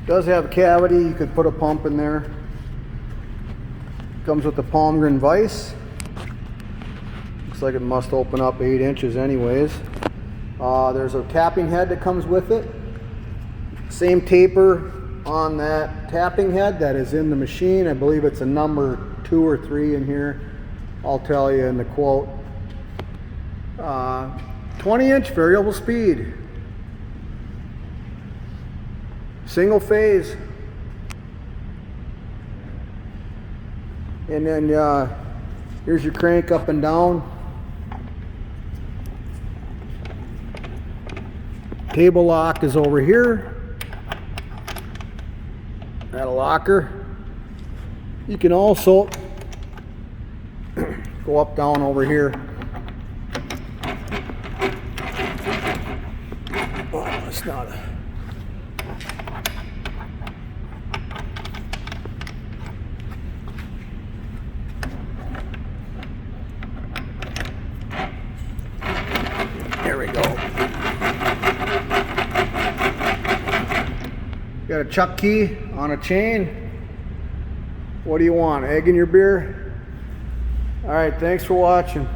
Does have a cavity, you could put a pump in there. Comes with the Palmgren Vise. Looks like it must open up 8 inches anyways. There's a tapping head that comes with it. Same taper on that tapping head that is in the machine. I believe it's a number 2 or 3 in here. I'll tell you in the quote. 20-inch variable speed. Single phase. And then here's your crank up and down. Table lock is over here. Got a locker. You can also go up down over here. Oh, it's not a... There we go. Got a chuck key on a chain. What do you want? Egg in your beer? All right, thanks for watching.